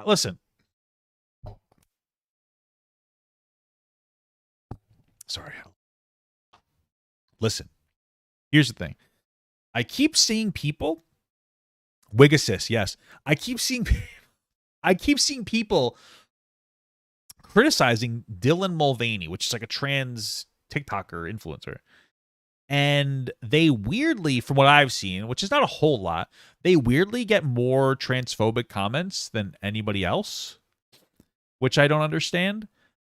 Listen. Sorry. Listen. Here's the thing. I keep seeing people. Wig assist, yes. I keep seeing people criticizing Dylan Mulvaney, which is like a trans TikToker influencer. And they weirdly, from what I've seen, which is not a whole lot, they weirdly get more transphobic comments than anybody else, which I don't understand.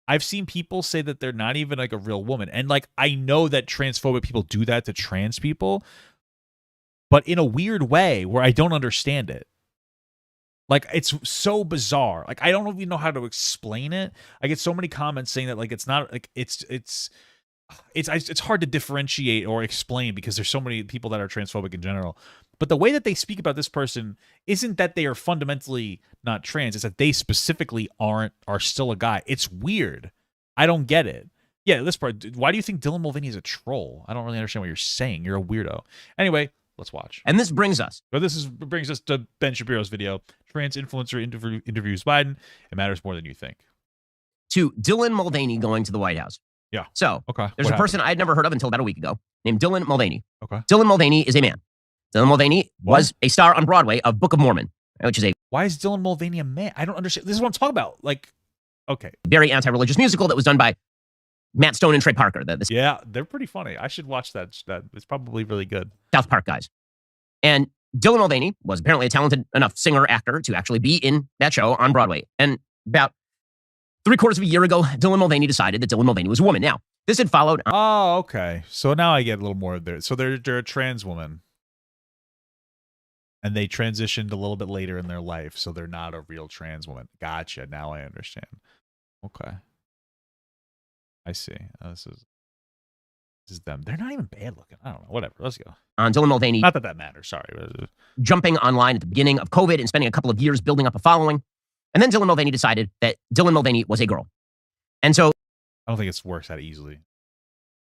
I've seen people say that they're not even like a real woman. And like, I know that transphobic people do that to trans people, but in a weird way where I don't understand it. Like, it's so bizarre. Like, I don't even know how to explain it. I get so many comments saying that like it's not like it's hard to differentiate or explain because there's so many people that are transphobic in general. But the way that they speak about this person isn't that they are fundamentally not trans. It's that they specifically are still a guy. It's weird. I don't get it. Yeah, this part. Why do you think Dylan Mulvaney is a troll? I don't really understand what you're saying. You're a weirdo. Anyway, let's watch. And this brings us. But brings us to Ben Shapiro's video. Trans influencer interviews Biden. It matters more than you think. To Dylan Mulvaney going to the White House. Yeah. So, okay. There's a person I'd never heard of until about a week ago named Dylan Mulvaney. Okay. Dylan Mulvaney is a man. Dylan Mulvaney was a star on Broadway of Book of Mormon, which is a... Why is Dylan Mulvaney a man? I don't understand. This is what I'm talking about. Like, okay. Very anti-religious musical that was done by Matt Stone and Trey Parker. Yeah, they're pretty funny. I should watch that. It's probably really good. South Park guys. And Dylan Mulvaney was apparently a talented enough singer-actor to actually be in that show on Broadway. And about 3/4 of a year ago, Dylan Mulvaney decided that Dylan Mulvaney was a woman. Now, this had followed... Oh, okay. So now I get a little more of there. So they're a trans woman. And they transitioned a little bit later in their life, so they're not a real trans woman. Gotcha. Now I understand. Okay. I see. This is them. They're not even bad looking. I don't know. Whatever. Let's go. On Dylan Mulvaney. Not that that matters. Sorry. Jumping online at the beginning of COVID and spending a couple of years building up a following. And then Dylan Mulvaney decided that Dylan Mulvaney was a girl. And so... I don't think it works that easily.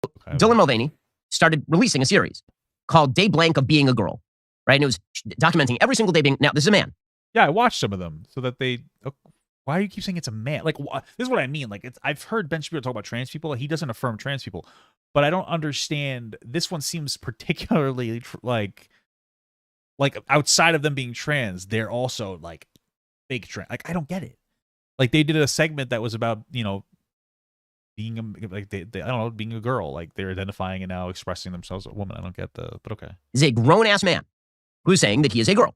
Okay. Dylan Mulvaney started releasing a series called Day Blank of Being a Girl. Right? And it was documenting every single day being... Now, this is a man. Yeah, I watched some of them so that they... Why do you keep saying it's a man? Like, this is what I mean. Like, I've heard Ben Shapiro talk about trans people. He doesn't affirm trans people. But I don't understand. This one seems particularly, like outside of them being trans, they're also, like, fake trans. Like, I don't get it. Like, they did a segment that was about, you know, being I don't know, being a girl. Like, they're identifying and now expressing themselves as a woman. I don't get but okay. He's a grown-ass man who's saying that he is a girl.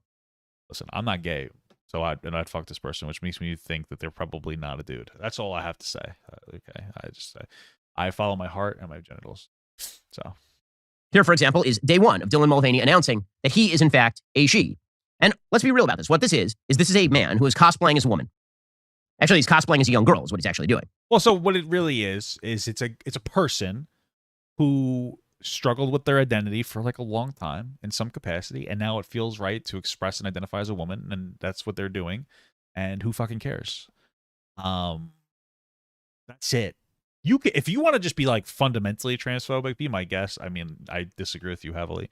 Listen, I'm not gay, so I'd fuck this person, which makes me think that they're probably not a dude. That's all I have to say. Okay, I follow my heart and my genitals. So here, for example, is day one of Dylan Mulvaney announcing that he is in fact a she. And let's be real about this. What this is this is a man who is cosplaying as a woman. Actually, he's cosplaying as a young girl is what he's actually doing. Well, so what it really is it's a person who struggled with their identity for like a long time in some capacity, and now it feels right to express and identify as a woman, and that's what they're doing. And who fucking cares? That's it. If you want to just be like fundamentally transphobic, be my guest. I mean, I disagree with you heavily.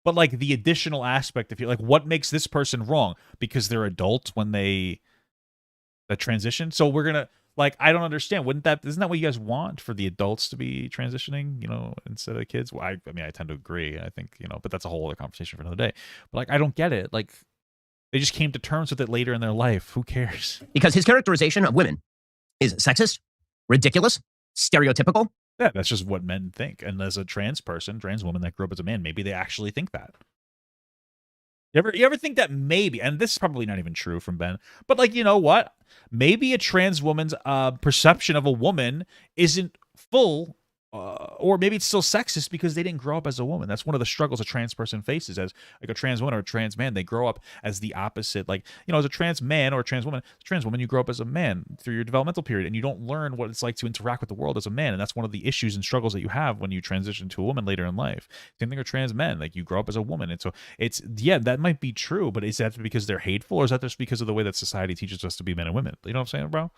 But like the additional aspect, if you're like, what makes this person wrong? Because they're adults when they transition. So we're gonna like, I don't understand. Isn't that what you guys want for the adults to be transitioning, you know, instead of kids? Well, I mean, I tend to agree. I think, you know, but that's a whole other conversation for another day. But like, I don't get it. Like, they just came to terms with it later in their life. Who cares? Because his characterization of women is sexist, ridiculous, stereotypical. Yeah, that's just what men think. And as a trans woman that grew up as a man, maybe they actually think that. You ever think that maybe, and this is probably not even true from Ben, but like, you know what? Maybe a trans woman's perception of a woman isn't full, or maybe it's still sexist because they didn't grow up as a woman. That's one of the struggles a trans person faces as like a trans woman or a trans man. They grow up as the opposite. Like, you know, as a trans man or a trans woman, you grow up as a man through your developmental period, and you don't learn what it's like to interact with the world as a man. And that's one of the issues and struggles that you have when you transition to a woman later in life. Same thing with trans men. Like, you grow up as a woman. And so yeah, that might be true, but is that because they're hateful, or is that just because of the way that society teaches us to be men and women? You know what I'm saying, bro?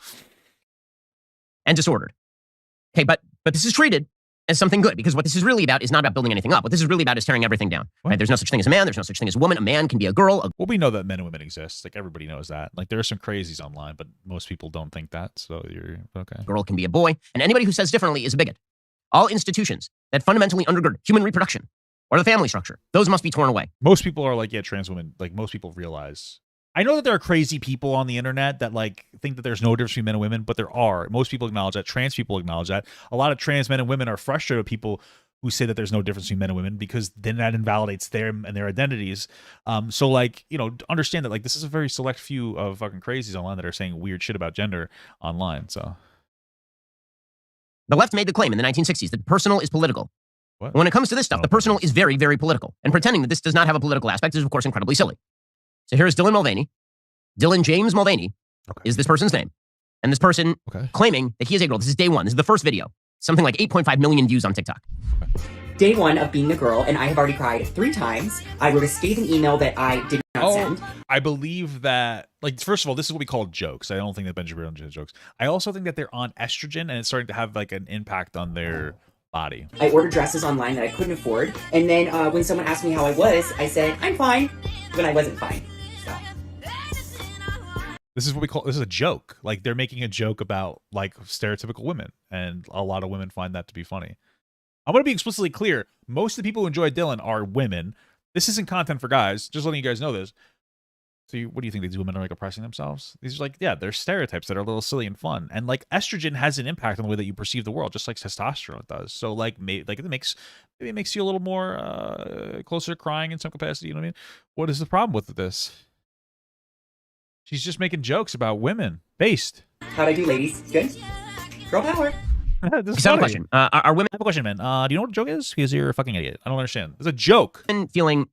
And disordered. Okay, but this is treated as something good, because what this is really about is not about building anything up. What this is really about is tearing everything down. Right? There's no such thing as a man. There's no such thing as a woman. A man can be a girl. Well, we know that men and women exist. Like, everybody knows that. Like, there are some crazies online, but most people don't think that. So you're okay. A girl can be a boy. And anybody who says differently is a bigot. All institutions that fundamentally undergird human reproduction or the family structure, those must be torn away. Most people are like, yeah, trans women. Like, most people realize. I know that there are crazy people on the internet that like think that there's no difference between men and women, but there are. Most people acknowledge that. Trans people acknowledge that. A lot of trans men and women are frustrated with people who say that there's no difference between men and women, because then that invalidates them and their identities. So like, you know, understand that like this is a very select few of fucking crazies online that are saying weird shit about gender online. So the left made the claim in the 1960s that personal is political. What? When it comes to this stuff, the personal is very, very political. And pretending that this does not have a political aspect is, of course, incredibly silly. So here's Dylan Mulvaney. Dylan James Mulvaney is this person's name. And this person claiming that he is a girl. This is day one. This is the first video. Something like 8.5 million views on TikTok. Day one of being a girl, and I have already cried 3 times. I wrote a scathing email that I did not send. I believe that, like, first of all, this is what we call jokes. I don't think that Ben Shapiro does jokes. I also think that they're on estrogen, and it's starting to have, like, an impact on their body. I ordered dresses online that I couldn't afford, and then when someone asked me how I was, I said, I'm fine, when I wasn't fine. So. This is what we call, this is a joke. Like, they're making a joke about, like, stereotypical women, and a lot of women find that to be funny. I'm going to be explicitly clear. Most of the people who enjoy Dylan are women. This isn't content for guys. Just letting you guys know this. So what do you think? These women are like oppressing themselves? These are like, yeah, they're stereotypes that are a little silly and fun. And like estrogen has an impact on the way that you perceive the world, just like testosterone does. So like, maybe it makes you a little more closer to crying in some capacity. You know what I mean? What is the problem with this? She's just making jokes about women. Based. How'd I do, ladies? Good? Girl power. This I have a question. Are women... I have a question, man. Do you know what a joke is? Because you're a fucking idiot. I don't understand. It's a joke. Feeling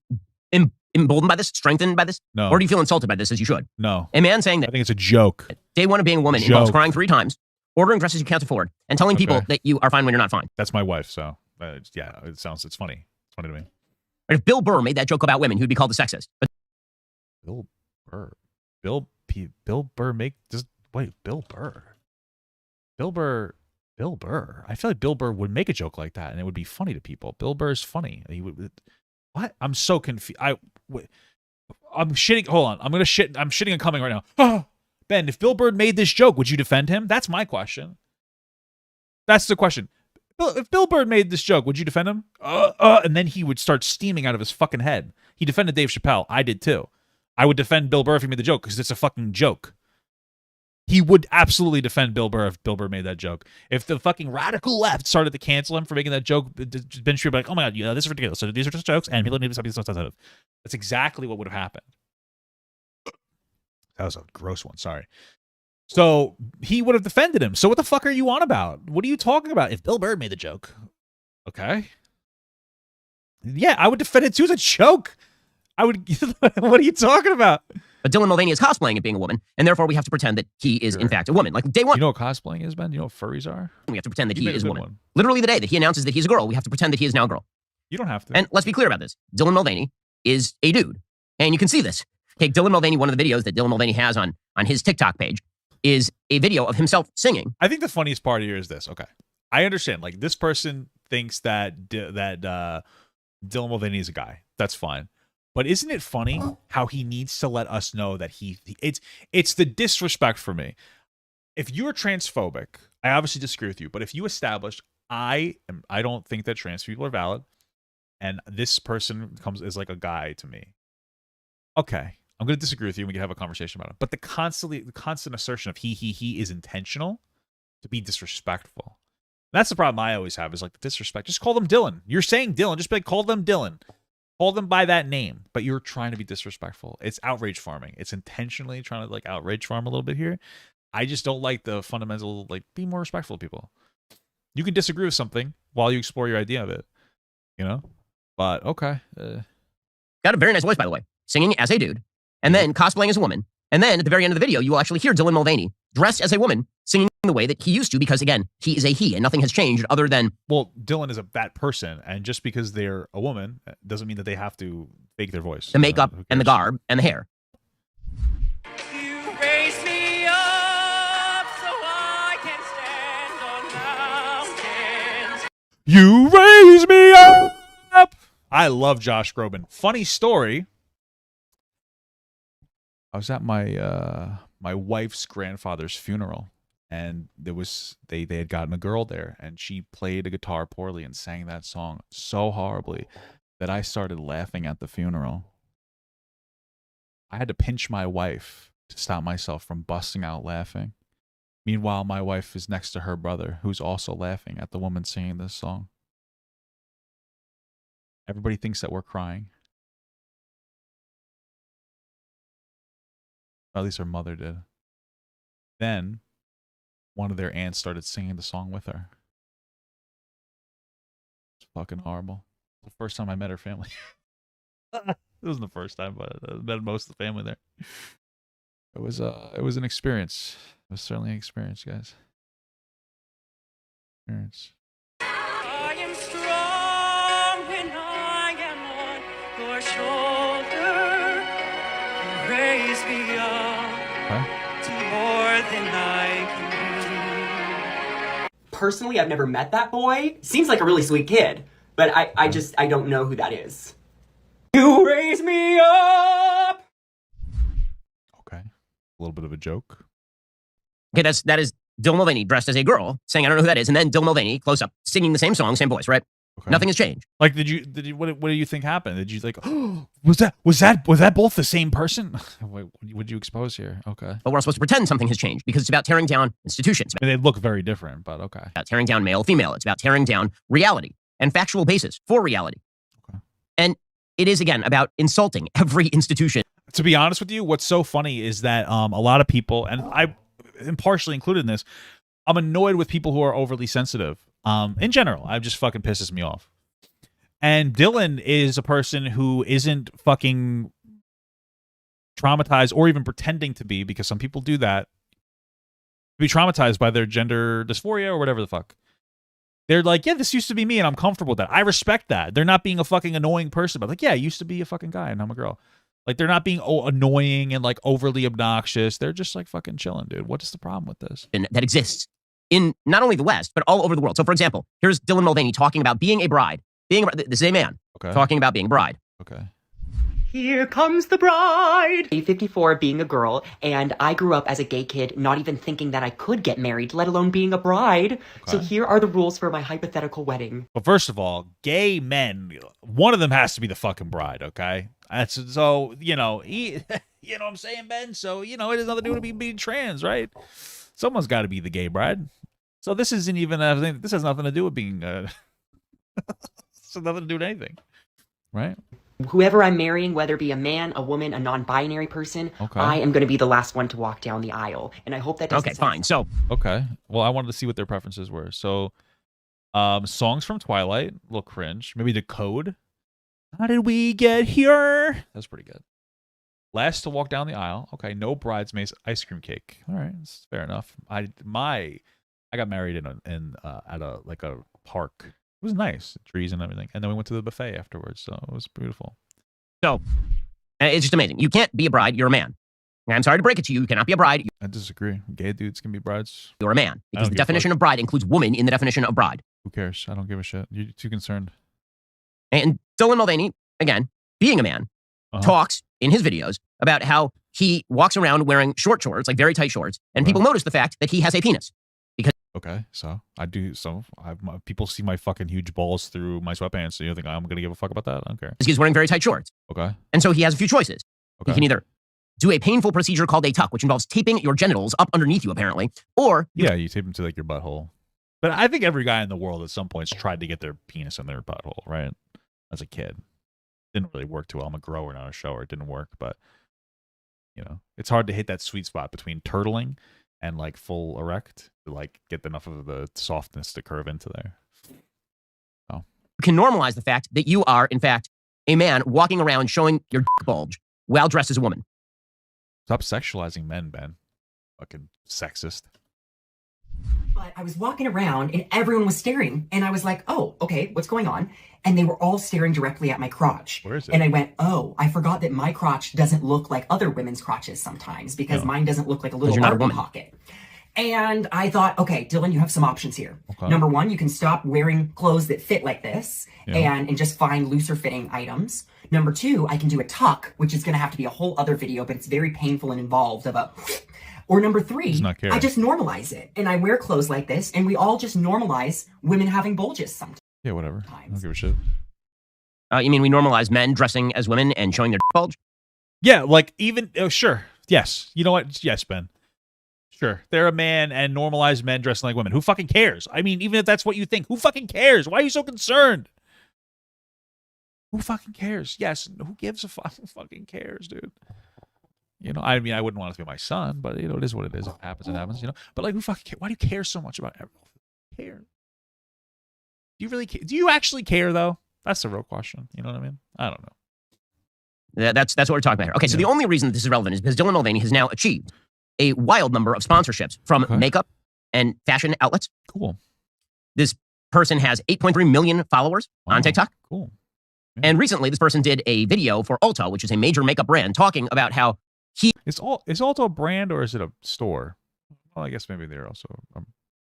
emboldened by this? Strengthened by this? No. Or do you feel insulted by this, as you should? No. A man saying that... I think it's a joke. Day one of being a woman involves crying 3 times, ordering dresses you can't afford, and telling people that you are fine when you're not fine. That's my wife, so... yeah, it's funny. It's funny to me. If Bill Burr made that joke about women, he'd be called a sexist. But Bill Burr? Bill Burr make... Wait, Bill Burr? Bill Burr. I feel like Bill Burr would make a joke like that, and it would be funny to people. Bill Burr's funny. He would. What? I'm so confused. I'm shitting. Hold on. I'm shitting and coming right now. Oh, Ben, if Bill Burr made this joke, would you defend him? That's my question. That's the question. If Bill Burr made this joke, would you defend him? And then he would start steaming out of his fucking head. He defended Dave Chappelle. I did too. I would defend Bill Burr if he made the joke because it's a fucking joke. He would absolutely defend Bill Burr if Bill Burr made that joke. If the fucking radical left started to cancel him for making that joke, Ben Shapiro would be like, oh my God, yeah, this is ridiculous. So these are just jokes, and people need to be sensitive. That's exactly what would have happened. That was a gross one, sorry. So he would have defended him. So what the fuck are you on about? What are you talking about? If Bill Burr made the joke, okay. Yeah, I would defend it too as a joke. I would, what are you talking about? But Dylan Mulvaney is cosplaying at being a woman, and therefore we have to pretend that he is, in fact, a woman. Like day one. You know what cosplaying is, Ben? You know what furries are? We have to pretend that he is a woman. Literally the day that he announces that he's a girl, we have to pretend that he is now a girl. You don't have to. And let's be clear about this. Dylan Mulvaney is a dude. And you can see this. Okay, Dylan Mulvaney, one of the videos that Dylan Mulvaney has on his TikTok page is a video of himself singing. I think the funniest part here is this. Okay. I understand. Like, this person thinks that Dylan Mulvaney is a guy. That's fine. But isn't it funny how he needs to let us know that it's the disrespect for me. If you're transphobic, I obviously disagree with you, but if you establish I don't think that trans people are valid, and this person is like a guy to me, okay, I'm going to disagree with you and we can have a conversation about it. But the constant assertion of he is intentional to be disrespectful. That's the problem I always have, is like the disrespect. Just call them Dylan. You're saying Dylan, just be like, call them Dylan. Call them by that name, but you're trying to be disrespectful. It's outrage farming. It's intentionally trying to like outrage farm a little bit here. I just don't like the fundamental, like, be more respectful of people. You can disagree with something while you explore your idea of it, you know? But okay. Got a very nice voice, by the way, singing as a dude, and then cosplaying as a woman. And then at the very end of the video, you will actually hear Dylan Mulvaney dressed as a woman singing the way that he used to, because again, he is a he and nothing has changed other than... Well, Dylan is that person, and just because they're a woman doesn't mean that they have to fake their voice. The makeup and the garb and the hair. You raise me up so I can stand on mountains. You I love Josh Groban. Funny story. I was at my my wife's grandfather's funeral, and they had gotten a girl there, and she played a guitar poorly and sang that song so horribly that I started laughing at the funeral. I had to pinch my wife to stop myself from busting out laughing. Meanwhile, my wife is next to her brother, who's also laughing at the woman singing this song. Everybody thinks that we're crying. Or at least her mother did. Then, one of their aunts started singing the song with her. It's fucking horrible. The first time I met her family. It wasn't the first time, but I met most of the family there. It was an experience. It was certainly an experience, guys. Experience. I am strong when I am on your shoulder. You raise me up to more than I can be. Personally, I've never met that boy. Seems like a really sweet kid, but I don't know who that is. You raise me up. Okay. A little bit of a joke. Okay, that is Dylan Mulvaney dressed as a girl saying, I don't know who that is. And then Dylan Mulvaney, close up, singing the same song, same voice, right? Okay. Nothing has changed. Like, did you what do you think happened? Did you like, oh, was that both the same person? Wait, what would you expose here? Okay. But we're supposed to pretend something has changed because it's about tearing down institutions. I mean, they look very different, but okay. It's about tearing down male, female. It's about tearing down reality and factual basis for reality. Okay. And it is, again, about insulting every institution. To be honest with you, what's so funny is that a lot of people, and I am partially included in this, I'm annoyed with people who are overly sensitive. In general, it just fucking pisses me off. And Dylan is a person who isn't fucking traumatized or even pretending to be, because some people do that, to be traumatized by their gender dysphoria or whatever the fuck. They're like, yeah, this used to be me and I'm comfortable with that. I respect that. They're not being a fucking annoying person, but like, yeah, I used to be a fucking guy and I'm a girl. Like, they're not being annoying and like overly obnoxious. They're just like fucking chilling, dude. What is the problem with this? That exists in not only the West, but all over the world. So, for example, here's Dylan Mulvaney talking about being a bride. This is a man talking about being a bride. Okay. Here comes the bride. 54, being a girl, and I grew up as a gay kid, not even thinking that I could get married, let alone being a bride. Okay. So here are the rules for my hypothetical wedding. Well, first of all, gay men, one of them has to be the fucking bride, okay? That's so, you know what I'm saying, Ben? So, it has nothing to do with being trans, right? Someone's got to be the gay bride. So this isn't even, this has nothing to do with being, this has nothing to do with anything, right? Whoever I'm marrying, whether it be a man, a woman, a non-binary person, I am going to be the last one to walk down the aisle. And I hope that doesn't Okay, fine. So, okay. Well, I wanted to see what their preferences were. So, songs from Twilight, a little cringe. Maybe The Code. How did we get here? That's pretty good. Last to walk down the aisle. Okay, no bridesmaids, ice cream cake. All right, that's fair enough. I got married at a park. It was nice, trees and everything. And then we went to the buffet afterwards, so it was beautiful. So, it's just amazing. You can't be a bride, you're a man. I'm sorry to break it to you, you cannot be a bride. I disagree. Gay dudes can be brides. You're a man, because the definition of bride includes woman in the definition of bride. Who cares? I don't give a shit. You're too concerned. And Dylan Mulvaney, again, being a man, talks in his videos about how he walks around wearing short shorts, like very tight shorts, and people notice the fact that he has a penis. Okay, so I do. So people see my fucking huge balls through my sweatpants. So you think I'm gonna give a fuck about that? I don't care. Because he's wearing very tight shorts. Okay. And so he has a few choices. Okay. He can either do a painful procedure called a tuck, which involves taping your genitals up underneath you, apparently, or you tape them to like your butthole. But I think every guy in the world at some point tried to get their penis in their butthole, right? As a kid, didn't really work too well. I'm a grower, not a shower. It didn't work, but it's hard to hit that sweet spot between turtling and like full erect to like get enough of the softness to curve into there. Oh. You can normalize the fact that you are, in fact, a man walking around showing your dick bulge while dressed as a woman. Stop sexualizing men, Ben. Fucking sexist. But I was walking around and everyone was staring, and I was like, oh, okay, what's going on? And they were all staring directly at my crotch. Where is it? And I went, oh, I forgot that my crotch doesn't look like other women's crotches sometimes, because mine doesn't look like a little Barbie pocket. And I thought, okay, Dylan, you have some options here. Okay. Number one, you can stop wearing clothes that fit like this Yeah. and just find looser fitting items. Number two, I can do a tuck, which is going to have to be a whole other video, but it's very painful and involved. Or number three, I just normalize it. And I wear clothes like this, and we all just normalize women having bulges sometimes. Yeah, whatever. I don't give a shit. You mean we normalize men dressing as women and showing their bulge? Yeah, like even, sure. Yes. You know what? Yes, Ben. Sure. They're a man and normalize men dressing like women. Who fucking cares? I mean, even if that's what you think, who fucking cares? Why are you so concerned? Who fucking cares? Yes. Who gives a fuck? Who fucking cares, dude? You know, I mean, I wouldn't want it to be my son, but, you know, it is what it is. If it happens, it happens, you know? But, like, who fucking cares? Why do you care so much about everything? Care? Do you really care? Do you actually care, though? That's the real question. You know what I mean? I don't know. That's what we're talking about here. Okay, so the only reason that this is relevant is because Dylan Mulvaney has now achieved a wild number of sponsorships from makeup and fashion outlets. Cool. This person has 8.3 million followers on TikTok. Cool. Yeah. And recently, this person did a video for Ulta, which is a major makeup brand, talking about how is Ulta a brand or is it a store? Well, I guess maybe they're also a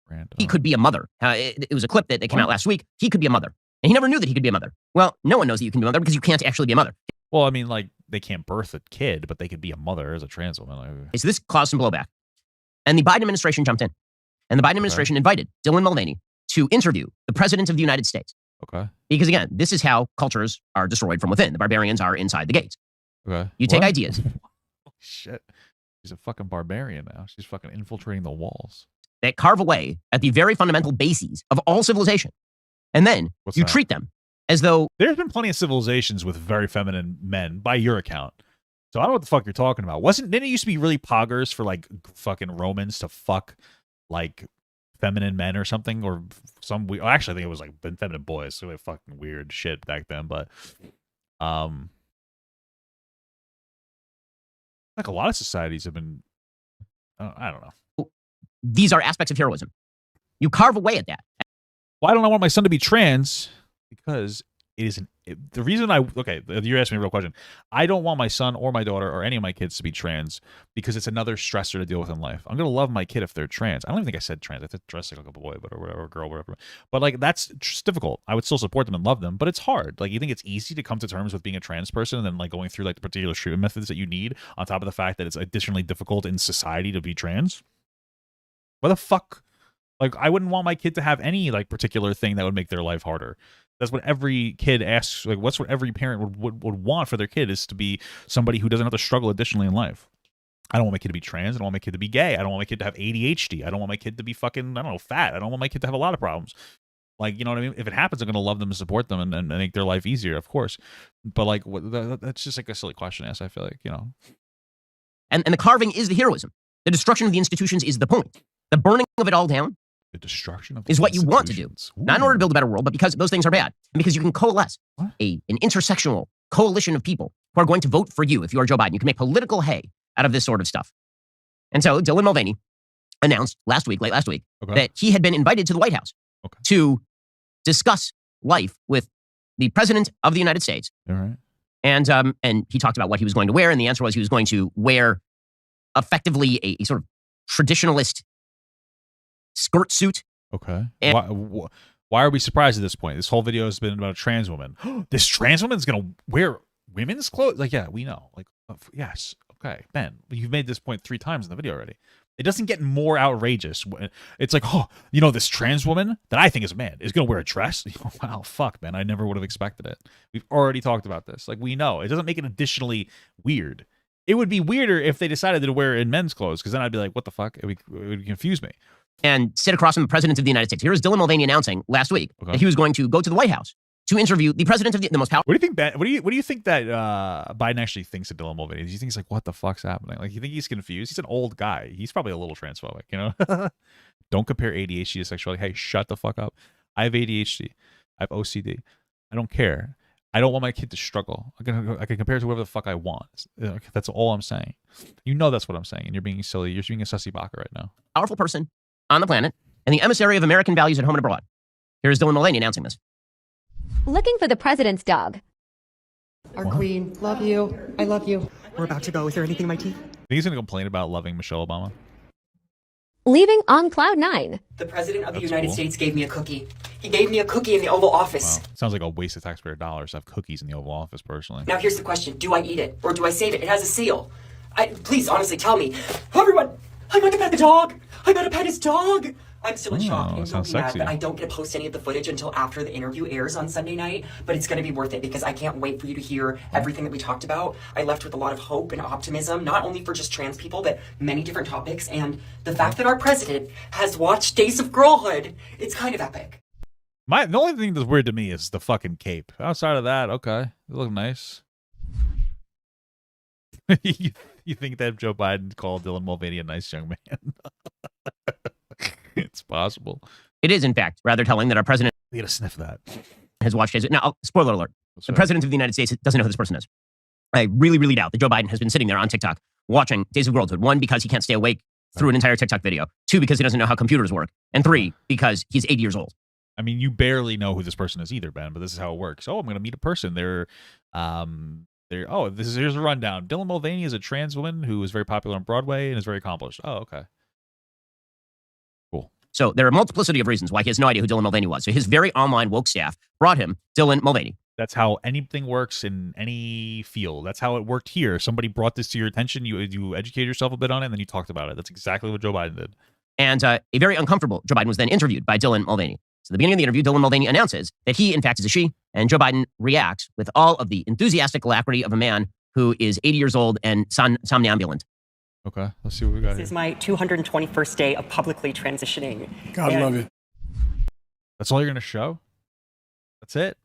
brand. He could be a mother. It was a clip that came out last week. He could be a mother. And he never knew that he could be a mother. Well, no one knows that you can be a mother because you can't actually be a mother. Well, I mean, like, they can't birth a kid, but they could be a mother as a trans woman. Okay, so this caused some blowback. And the Biden administration jumped in. And the Biden administration invited Dylan Mulvaney to interview the president of the United States. Okay. Because, again, this is how cultures are destroyed from within. The barbarians are inside the gates. Okay. You take ideas. Oh, shit. She's a fucking barbarian now. She's fucking infiltrating the walls. That carve away at the very fundamental bases of all civilization. And then you treat them as though... There's been plenty of civilizations with very feminine men, by your account. So I don't know what the fuck you're talking about. Didn't it used to be really poggers for, like, fucking Romans to fuck, like, feminine men or something? Or some... Actually, I think it was, like, feminine boys. So, like, fucking weird shit back then. But, like, a lot of societies have been... I don't know. These are aspects of heroism. You carve away at that. Why don't I want my son to be trans? Because it isn't. The reason you're asking me a real question. I don't want my son or my daughter or any of my kids to be trans because it's another stressor to deal with in life. I'm going to love my kid if they're trans. I don't even think I said trans. I said dressing like a boy, but or whatever, girl, whatever. But like, that's just difficult. I would still support them and love them, but it's hard. Like, you think it's easy to come to terms with being a trans person and then like going through like the particular treatment methods that you need on top of the fact that it's additionally difficult in society to be trans? What the fuck? Like, I wouldn't want my kid to have any like particular thing that would make their life harder. That's what every kid asks. Like, what's what every parent would want for their kid is to be somebody who doesn't have to struggle additionally in life. I don't want my kid to be trans. I don't want my kid to be gay. I don't want my kid to have ADHD. I don't want my kid to be fucking, I don't know, fat. I don't want my kid to have a lot of problems. Like, you know what I mean? If it happens, I'm going to love them and support them and make their life easier, of course. But like, that's just like a silly question to ask, I feel like, you know. And the carving is the heroism. The destruction of the institutions is the point. The burning of it all down the destruction of the is what you want to do. Not in order to build a better world, but because those things are bad. And because you can coalesce an intersectional coalition of people who are going to vote for you if you are Joe Biden. You can make political hay out of this sort of stuff. And so Dylan Mulvaney announced late last week, that he had been invited to the White House to discuss life with the president of the United States. All right. And he talked about what he was going to wear, and the answer was he was going to wear effectively a sort of traditionalist skirt suit. Okay. Why are we surprised at this point? This whole video has been about a trans woman. This trans woman's going to wear women's clothes? Like, yeah, we know. Like, yes. Okay. Ben, you've made this point 3 times in the video already. It doesn't get more outrageous. It's like, oh, you know, this trans woman that I think is a man is going to wear a dress? Wow, fuck, man. I never would have expected it. We've already talked about this. Like, we know. It doesn't make it additionally weird. It would be weirder if they decided to wear it in men's clothes, because then I'd be like, what the fuck? It would confuse me. And sit across from the president of the United States. Here is Dylan Mulvaney announcing last week that he was going to go to the White House to interview the president of the most powerful. What do you think, Ben? What do you think that Biden actually thinks of Dylan Mulvaney? Do you think he's like, what the fuck's happening? Like, you think he's confused? He's an old guy. He's probably a little transphobic, you know? Don't compare ADHD to sexuality. Hey, shut the fuck up. I have ADHD. I have OCD. I don't care. I don't want my kid to struggle. I can compare it to whatever the fuck I want. That's all I'm saying. You know that's what I'm saying, and you're being silly. You're being a sussy baka right now. Powerful person on the planet and the emissary of American values at home and abroad. Here's Dylan Mulvaney announcing this. Looking for the president's dog. Our queen. Love you. I love you. We're about to go. Is there anything in my teeth? Think he's going to complain about loving Michelle Obama? Leaving on cloud 9. The President of the That's United cool. States gave me a cookie. He gave me a cookie in the Oval Office. Wow. Sounds like a waste of taxpayer dollars to have cookies in the Oval Office, personally. Now here's the question. Do I eat it or do I save it? It has a seal. Please, honestly, tell me. Everyone, I got to pet the dog. I got to pet his dog. I'm still in shock. And don't sounds be mad, sexy. but I don't get to post any of the footage until after the interview airs on Sunday night. But it's going to be worth it because I can't wait for you to hear everything that we talked about. I left with a lot of hope and optimism, not only for just trans people, but many different topics. And the fact that our president has watched Days of Girlhood, it's kind of epic. The only thing that's weird to me is the fucking cape. Outside of that, okay. They look nice. You think that Joe Biden called Dylan Mulvaney a nice young man? It's possible. It is, in fact, rather telling that our president You gotta sniff that. has watched Days. Now, spoiler alert. The president of the United States doesn't know who this person is. I really, really doubt that Joe Biden has been sitting there on TikTok watching Days of Girlhood. 1, because he can't stay awake through an entire TikTok video. 2, because he doesn't know how computers work. And 3, because he's 80 years old. I mean, you barely know who this person is either, Ben, but this is how it works. Oh, I'm going to meet a person. Here's a rundown. Dylan Mulvaney is a trans woman who is very popular on Broadway and is very accomplished. Oh, okay. Cool. So there are a multiplicity of reasons why he has no idea who Dylan Mulvaney was. So his very online woke staff brought him Dylan Mulvaney. That's how anything works in any field. That's how it worked here. Somebody brought this to your attention. You educate yourself a bit on it, and then you talked about it. That's exactly what Joe Biden did. And a very uncomfortable Joe Biden was then interviewed by Dylan Mulvaney. So at the beginning of the interview, Dylan Mulvaney announces that he, in fact, is a she, and Joe Biden reacts with all of the enthusiastic alacrity of a man who is 80 years old and somnambulant. Okay, let's see what we got This here. is my 221st day of publicly transitioning. God love it. That's all you're going to show? That's it?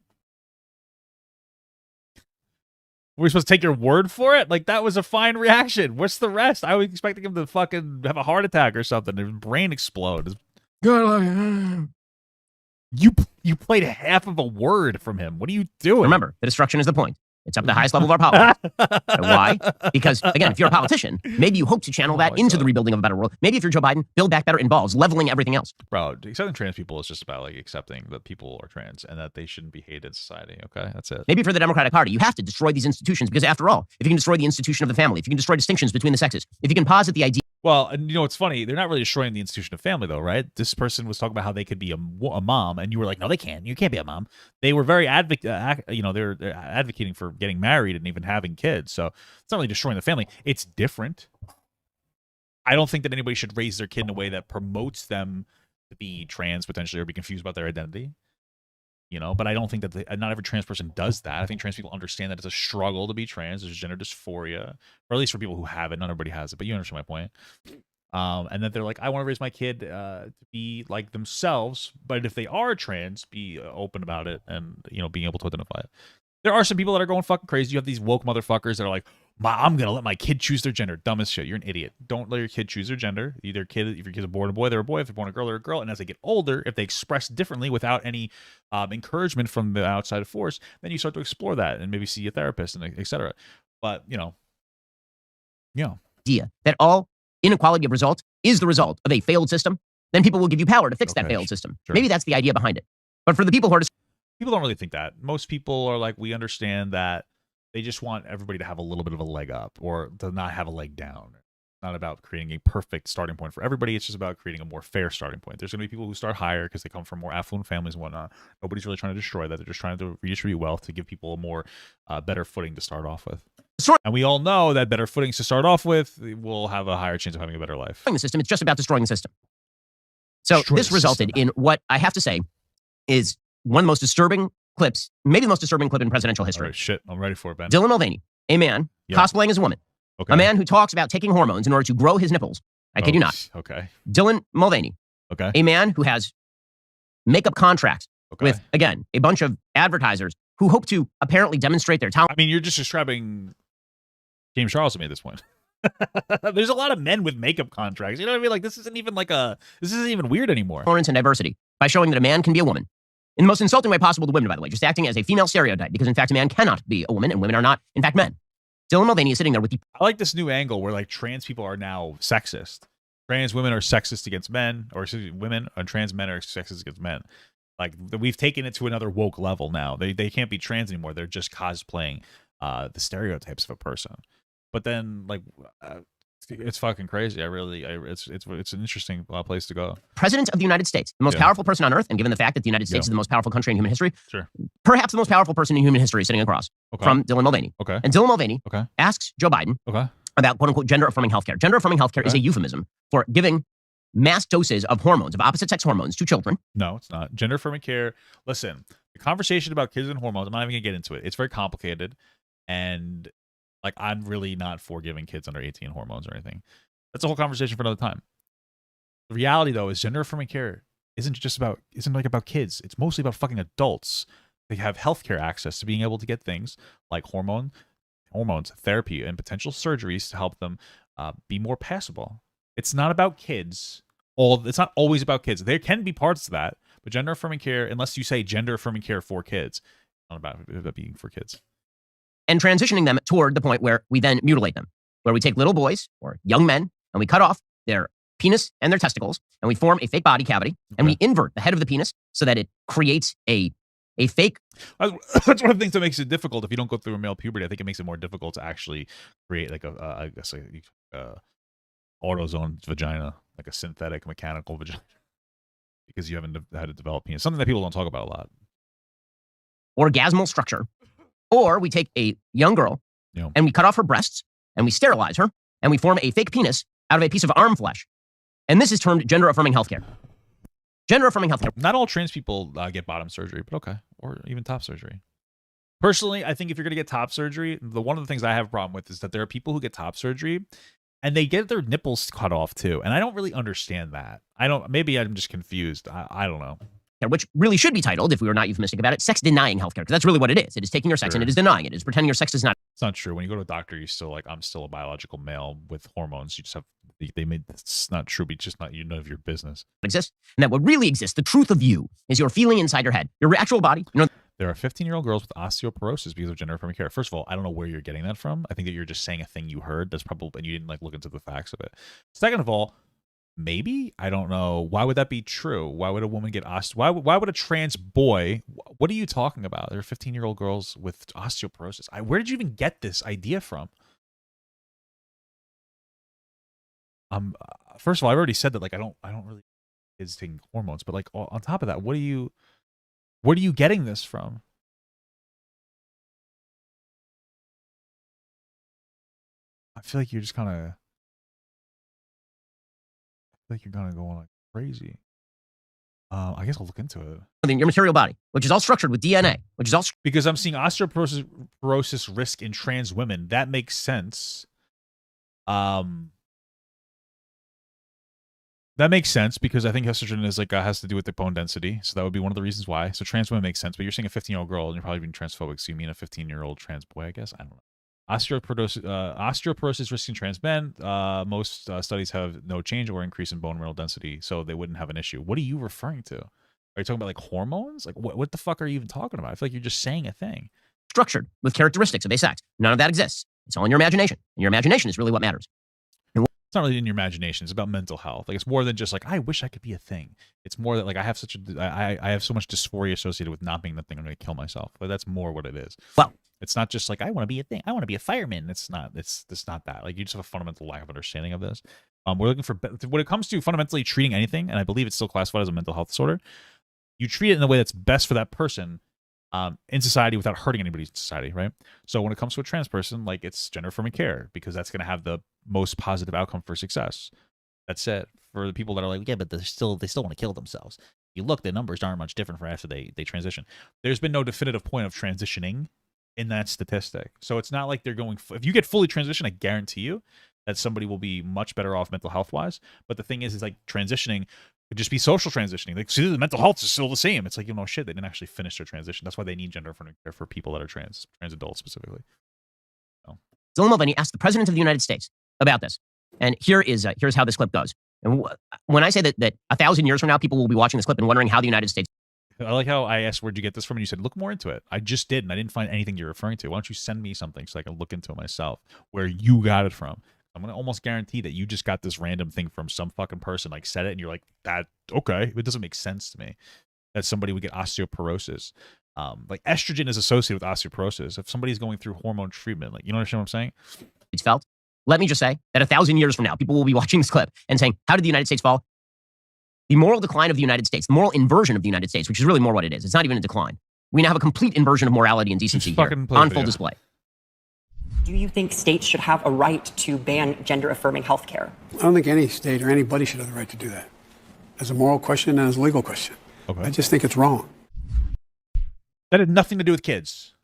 Were we supposed to take your word for it? Like, that was a fine reaction. What's the rest? I was expecting him to fucking have a heart attack or something. His brain explode. God love it. You played half of a word from him. What are you doing? Remember, the destruction is the point. It's up to the highest level of our politics. Why? Because, again, if you're a politician, maybe you hope to channel that into the rebuilding of a better world. Maybe if you're Joe Biden, Build Back Better involves leveling everything else. Bro, accepting trans people is just about like accepting that people are trans and that they shouldn't be hated in society. Okay, that's it. Maybe for the Democratic Party, you have to destroy these institutions because, after all, if you can destroy the institution of the family, if you can destroy distinctions between the sexes, if you can posit the idea. Well, and you know what's funny? They're not really destroying the institution of family, though, right? This person was talking about how they could be a mom, and you were like, "No, they can't. You can't be a mom." They were very they're advocating for getting married and even having kids. So it's not really destroying the family. It's different. I don't think that anybody should raise their kid in a way that promotes them to be trans potentially or be confused about their identity. But I don't think that not every trans person does that. I think trans people understand that it's a struggle to be trans. There's gender dysphoria, or at least for people who have it. Not everybody has it, but you understand my point. And that they're like, I want to raise my kid to be like themselves, but if they are trans, be open about it and being able to identify it. There are some people that are going fucking crazy. You have these woke motherfuckers that are like, I'm gonna let my kid choose their gender. Dumbest shit. You're an idiot. Don't let your kid choose their gender. If your kid's a boy, they're a boy. If they're born a girl, they're a girl. And as they get older, if they express differently without any encouragement from the outside force, then you start to explore that and maybe see a therapist and etc. But idea that all inequality of result is the result of a failed system, then people will give you power to fix that failed system. Sure. Maybe that's the idea behind it. But for the people who are people don't really think that. Most people are like, we understand that they just want everybody to have a little bit of a leg up or to not have a leg down. It's not about creating a perfect starting point for everybody. It's just about creating a more fair starting point. There's going to be people who start higher because they come from more affluent families and whatnot. Nobody's really trying to destroy that. They're just trying to redistribute wealth to give people a more better footing to start off with. And we all know that better footings to start off with will have a higher chance of having a better life. the system, it's just about destroying the system. So Destroy this the resulted system. in what I have to say is one of the most disturbing clips, maybe the most disturbing clip in presidential All history. right, shit. I'm ready for it, Ben. Dylan Mulvaney, a man cosplaying as a woman, Okay. a man who talks about taking hormones in order to grow his nipples. I kid you not. Okay. Dylan Mulvaney, Okay. a man who has makeup contracts Okay. with, again, a bunch of advertisers who hope to apparently demonstrate their talent. I mean, you're just describing James Charles to me at this point. There's a lot of men with makeup contracts. You know what I mean? Like, this isn't even weird anymore. Tolerance and diversity by showing that a man can be a woman. In the most insulting way possible to women, by the way, just acting as a female stereotype, because in fact, a man cannot be a woman and women are not, in fact, men. Dylan Mulvaney is sitting there with the I like this new angle where like trans people are now sexist. Trans women are sexist against men, or excuse me, women and trans men are sexist against men. Like we've taken it to another woke level now. They can't be trans anymore. They're just cosplaying the stereotypes of a person. But then like It's fucking crazy. It's an interesting place to go. President of the United States, the most powerful person on earth, and given the fact that the United States is the most powerful country in human history, Sure. perhaps the most powerful person in human history sitting across from Dylan Mulvaney. Okay. And Dylan Mulvaney asks Joe Biden about quote unquote gender affirming healthcare. Gender affirming healthcare is a euphemism for giving mass doses of hormones, of opposite sex hormones, to children. No, it's not. Gender affirming care. Listen, the conversation about kids and hormones, I'm not even gonna get into it. It's very complicated, and like I'm really not for giving kids under 18 hormones or anything. That's a whole conversation for another time. The reality though is gender affirming care isn't like about kids. It's mostly about fucking adults. They have healthcare access to being able to get things like hormones, therapy, and potential surgeries to help them be more passable. It's not about kids. It's not always about kids. There can be parts to that, but gender affirming care, unless you say gender affirming care for kids, it's not about being for kids. And transitioning them toward the point where we then mutilate them, where we take little boys or young men and we cut off their penis and their testicles, and we form a fake body cavity, and we invert the head of the penis so that it creates a fake. That's one of the things that makes it difficult if you don't go through a male puberty. I think it makes it more difficult to actually create like I guess autozone vagina, like a synthetic mechanical vagina, because you haven't had to develop penis. Something that people don't talk about a lot. Orgasmal structure. Or we take a young girl and we cut off her breasts and we sterilize her and we form a fake penis out of a piece of arm flesh. And this is termed gender affirming healthcare. Gender affirming healthcare. Not all trans people get bottom surgery, but okay. Or even top surgery. Personally, I think if you're going to get top surgery, one of the things I have a problem with is that there are people who get top surgery and they get their nipples cut off too. And I don't really understand that. Maybe I'm just confused. I don't know. Which really should be titled, if we were not euphemistic about it, sex denying healthcare. Because that's really what it is. It is taking your sex and it is denying it. It is pretending your sex is not. It's not true. When you go to a doctor, you're still like, I'm still a biological male with hormones. You just have, it's not true, but it's just not, none of your business. Exists. And that what really exists, the truth of you, is your feeling inside your head, your actual body. There are 15-year-old girls with osteoporosis because of gender affirming care. First of all, I don't know where you're getting that from. I think that you're just saying a thing you heard. That's probably, and you didn't like look into the facts of it. Second of all, maybe, I don't know. Why would that be true? Why would a woman get why would a trans boy? What are you talking about? There are 15-year-old girls with osteoporosis. Where did you even get this idea from? First of all, I already said that like I don't really kids taking hormones, but like on top of that, where are you getting this from? I feel like you're just kind of like you're gonna go on like crazy. I guess I'll look into it. Your material body, which is all structured with DNA, which is all because I'm seeing osteoporosis risk in trans women. That makes sense. That makes sense because I think estrogen is like has to do with the bone density, so that would be one of the reasons why. So trans women makes sense, but you're saying a 15-year-old girl, and you're probably being transphobic, so you mean a 15-year-old trans boy? I guess I don't know. Osteoporosis risk in trans men. Most studies have no change or increase in bone mineral density, so they wouldn't have an issue. What are you referring to? Are you talking about like hormones? Like what the fuck are you even talking about? I feel like you're just saying a thing. Structured with characteristics of a sex. None of that exists. It's all in your imagination. And your imagination is really what matters. It's not really in your imagination. It's about mental health. Like it's more than just like I wish I could be a thing. It's more that like I have so much dysphoria associated with not being the thing. I'm going to kill myself. But that's more what it is. Well, it's not just like I want to be a thing. I want to be a fireman. It's not that. Like you just have a fundamental lack of understanding of this. We're looking for when it comes to fundamentally treating anything, and I believe it's still classified as a mental health disorder. You treat it in the way that's best for that person in society without hurting anybody in society, right? So when it comes to a trans person, like it's gender affirming care because that's going to have the most positive outcome for success. That's it. For the people that are like, yeah, but they still want to kill themselves. You look, the numbers aren't much different for after they transition. There's been no definitive point of transitioning in that statistic. So it's not like they're going, if you get fully transitioned, I guarantee you that somebody will be much better off mental health wise. But the thing is like transitioning could just be social transitioning. Like, see, the mental health is still the same. It's like, shit, they didn't actually finish their transition. That's why they need gender affirming care for people that are trans adults specifically. So. Dylan Mulvaney asked the president of the United States about this. And here's how this clip goes. And when I say that 1,000 years from now, people will be watching this clip and wondering how the United States. I like how I asked, where'd you get this from? And you said, look more into it. I just did, and I didn't find anything you're referring to. Why don't you send me something so I can look into it myself, where you got it from? I'm going to almost guarantee that you just got this random thing from some fucking person, like said it, and you're like, that, okay. It doesn't make sense to me that somebody would get osteoporosis. Like estrogen is associated with osteoporosis. If somebody's going through hormone treatment, like, you understand what I'm saying? It's felt. let me just say that 1,000 years from now, people will be watching this clip and saying, how did the United States fall? The moral decline of the United States, the moral inversion of the United States, which is really more what it is. It's not even a decline. We now have a complete inversion of morality and decency here on full display. Do you think states should have a right to ban gender-affirming health care? I don't think any state or anybody should have the right to do that. As a moral question and as a legal question. Okay. I just think it's wrong. That had nothing to do with kids.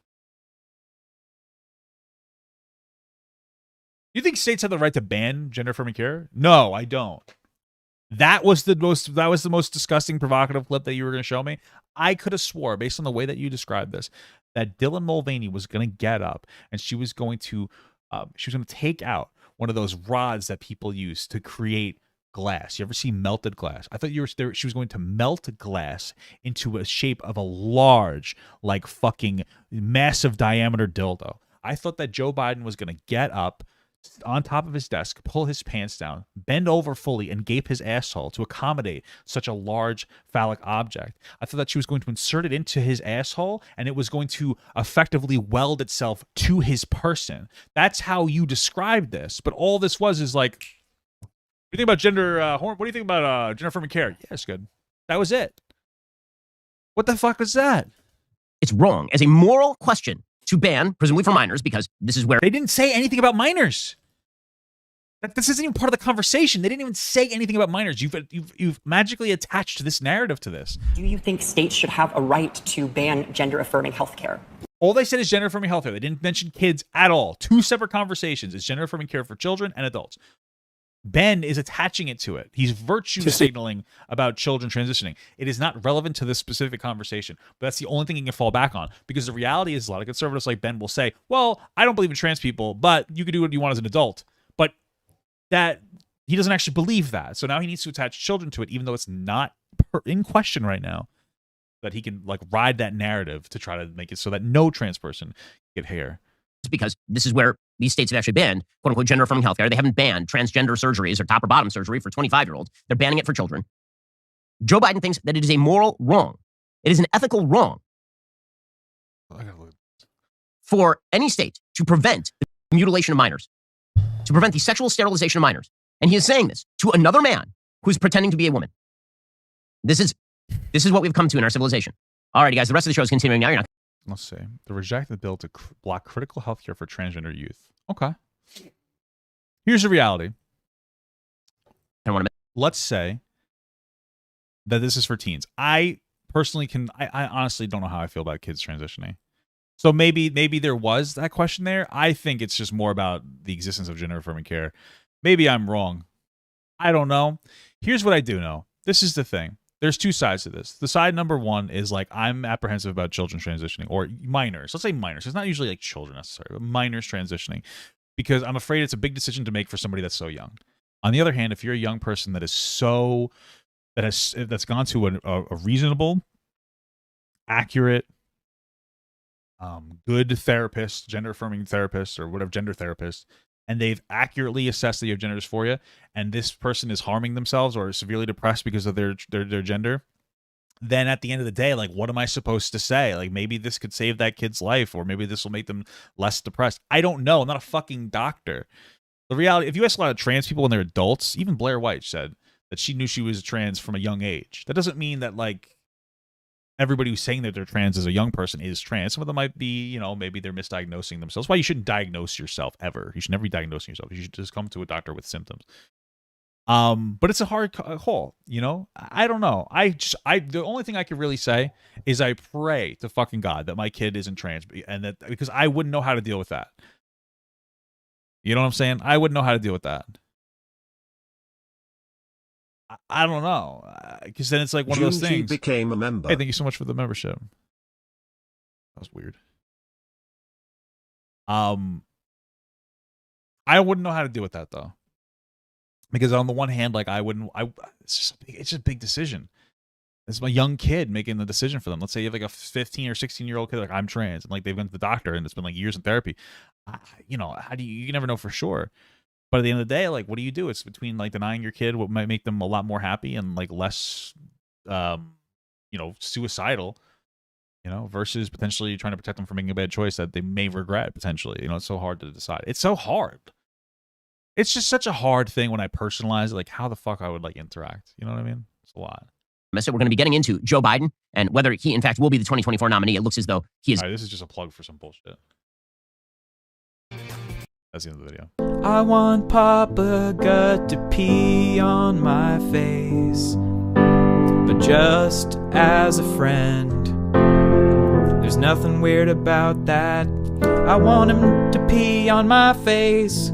You think states have the right to ban gender-affirming care? No, I don't. That was the most disgusting, provocative clip that you were going to show me. I could have swore, based on the way that you described this, that Dylan Mulvaney was going to get up and she was going to take out one of those rods that people use to create glass. You ever see melted glass? I thought she was going to melt glass into a shape of a large, like fucking massive diameter dildo. I thought that Joe Biden was going to get up on top of his desk, pull his pants down, bend over fully, and gape his asshole to accommodate such a large phallic object. I thought that she was going to insert it into his asshole, and it was going to effectively weld itself to his person. That's how you described this. But all this is like, what do you think about what do you think about gender-affirming care? Yeah, it's good. That was it. What the fuck was that? It's wrong as a moral question to ban, presumably for minors, because this is where they didn't say anything about minors. This isn't even part of the conversation. They didn't even say anything about minors. You've magically attached this narrative to this. Do you think states should have a right to ban gender-affirming health care? All they said is gender-affirming health care. They didn't mention kids at all. Two separate conversations. It's gender-affirming care for children and adults. Ben is attaching it to it. He's virtue signaling about children transitioning. It is not relevant to this specific conversation, but that's the only thing he can fall back on, because the reality is a lot of conservatives like Ben will say, well, I don't believe in trans people, but you can do what you want as an adult. But that he doesn't actually believe that. So now he needs to attach children to it, even though it's not in question right now, that he can like ride that narrative to try to make it so that no trans person get hair. Because this is where these states have actually banned, quote unquote, gender affirming healthcare. They haven't banned transgender surgeries or top or bottom surgery for 25-year-olds. They're banning it for children. Joe Biden thinks that it is a moral wrong. It is an ethical wrong for any state to prevent the mutilation of minors, to prevent the sexual sterilization of minors. And he is saying this to another man who's pretending to be a woman. This is what we've come to in our civilization. All right, guys, the rest of the show is continuing now. You're not. Let's see. The rejected bill to block critical health care for transgender youth. Okay. Here's the reality. Let's say that this is for teens. I personally I honestly don't know how I feel about kids transitioning. So maybe there was that question there. I think it's just more about the existence of gender affirming care. Maybe I'm wrong. I don't know. Here's what I do know. This is the thing. There's two sides to this. The side number one is like, I'm apprehensive about children transitioning, or minors. Let's say minors. It's not usually like children necessarily, but minors transitioning, because I'm afraid it's a big decision to make for somebody that's so young. On the other hand, if you're a young person that is that's gone to a reasonable, accurate, good therapist, gender affirming therapist, or whatever, gender therapist, and they've accurately assessed that you have gender dysphoria, and this person is harming themselves or severely depressed because of their gender, then at the end of the day, like, what am I supposed to say? Like, maybe this could save that kid's life, or maybe this will make them less depressed. I don't know. I'm not a fucking doctor. The reality, if you ask a lot of trans people when they're adults, even Blair White said that she knew she was trans from a young age. That doesn't mean that, like, everybody who's saying that they're trans as a young person is trans. Some of them might be, you know, maybe they're misdiagnosing themselves. That's why you shouldn't diagnose yourself ever. You should never be diagnosing yourself. You should just come to a doctor with symptoms. But it's a hard call, you know? I don't know. The only thing I could really say is I pray to fucking God that my kid isn't trans, and that, because I wouldn't know how to deal with that. You know what I'm saying? I wouldn't know how to deal with that. I don't know, because then it's like one of those things. Became a member. Hey, thank you so much for the membership. That was weird. I wouldn't know how to deal with that though, because on the one hand, like, it's just a big decision. It's my young kid making the decision for them. Let's say you have like a 15 or 16-year-old kid, like, I'm trans, and like they've gone to the doctor and it's been like years in therapy. You know, how do you never know for sure. But at the end of the day, like, what do you do? It's between like denying your kid what might make them a lot more happy and like less, you know, suicidal, you know, versus potentially trying to protect them from making a bad choice that they may regret potentially. You know, it's so hard to decide. It's so hard. It's just such a hard thing when I personalize it, like how the fuck I would like interact. You know what I mean? It's a lot. So we're going to be getting into Joe Biden and whether he, in fact, will be the 2024 nominee. It looks as though he is. All right, this is just a plug for some bullshit. That's the end of the video. I want Papa Gut to pee on my face, but just as a friend. There's nothing weird about that. I want him to pee on my face.